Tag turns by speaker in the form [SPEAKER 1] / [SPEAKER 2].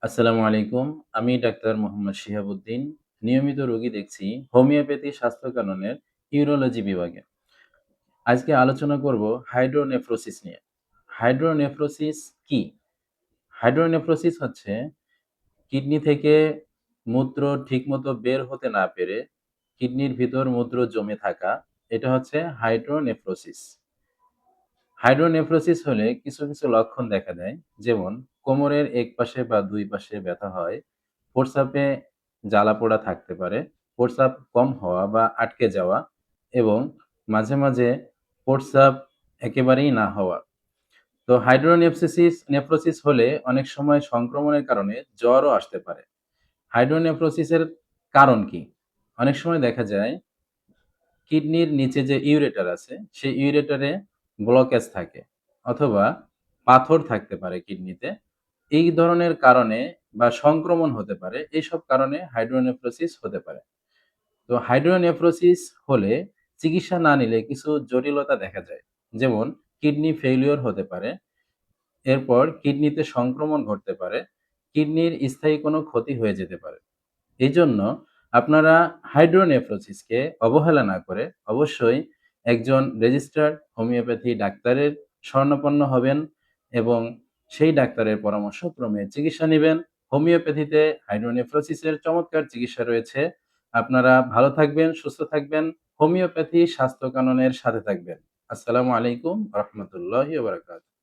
[SPEAKER 1] আসসালামু আলাইকুম। আমি ডাক্তার মোহাম্মদ শিহাবুদ্দিন। নিয়মিত রোগী দেখছি হোমিওপ্যাথি স্বাস্থ্য কাননের ইউরোলজি বিভাগে। আজকে আলোচনা করব হাইড্রোনেফ্রোসিস নিয়ে। হাইড্রোনেফ্রোসিস কি? হাইড্রোনেফ্রোসিস হচ্ছে কিডনি থেকে মূত্র ঠিকমতো বের হতে না পেরে কিডনির ভিতর মূত্র জমে থাকা। এটা হচ্ছে হাইড্রোনেফ্রোসিস। হাইড্রোনেফ্রোসিস হলে কিছু লক্ষণ দেখা দেয়। যেমন কোমরের এক পাশে বা ২ পাশে ব্যথা হয়, প্রস্রাবে জ্বালা-পোড়া থাকতে পারে, প্রস্রাব কম হওয়া বা আটকে যাওয়া এবং মাঝে মাঝে প্রস্রাব একেবারেই না হওয়া। তো নেফ্রোসিস হলে অনেক সময় সংক্রমণের কারণে জ্বরও আসতে পারে। হাইড্রোনেফ্রোসিসের কারণ কি? অনেক সময় দেখা যায় কিডনির নিচে যে ইউরেটার আছে, সেই ইউরেটারে ব্লকেজ থাকে অথবা পাথর থাকতে পারে কিডনিতে। এই ধরনের কারণে বা সংক্রমণ হতে পারে। এইসব কারণে হাইড্রোনেফ্রোসিস হতে পারে। তো হাইড্রোনেফ্রোসিস হলে চিকিৎসা না নিলে কিছু জটিলতা দেখা যায়। যেমন কিডনি ফেইলিউর হতে পারে। এরপর কিডনিতে সংক্রমণ ঘটতে পারে। কিডনির স্থায়ী কোনো ক্ষতি হয়ে যেতে পারে। এজন্য আপনারা হাইড্রোনেফ্রোসিসকে অবহেলা না করে অবশ্যই একজন রেজিস্টার্ড হোমিওপ্যাথি ডাক্তারের শরণাপন্ন হবেন এবং সেই ডাক্তারের পরামর্শক্রমে চিকিৎসা নিবেন। হোমিওপ্যাথিতে হাইড্রোনেফ্রোসিসের চমৎকার চিকিৎসা রয়েছে। আপনারা ভালো থাকবেন, সুস্থ থাকবেন। হোমিওপ্যাথি স্বাস্থ্য কাননের সাথে থাকবেন। আসসালামু আলাইকুম ওয়া রাহমাতুল্লাহি ওয়া বারাকাতুহু।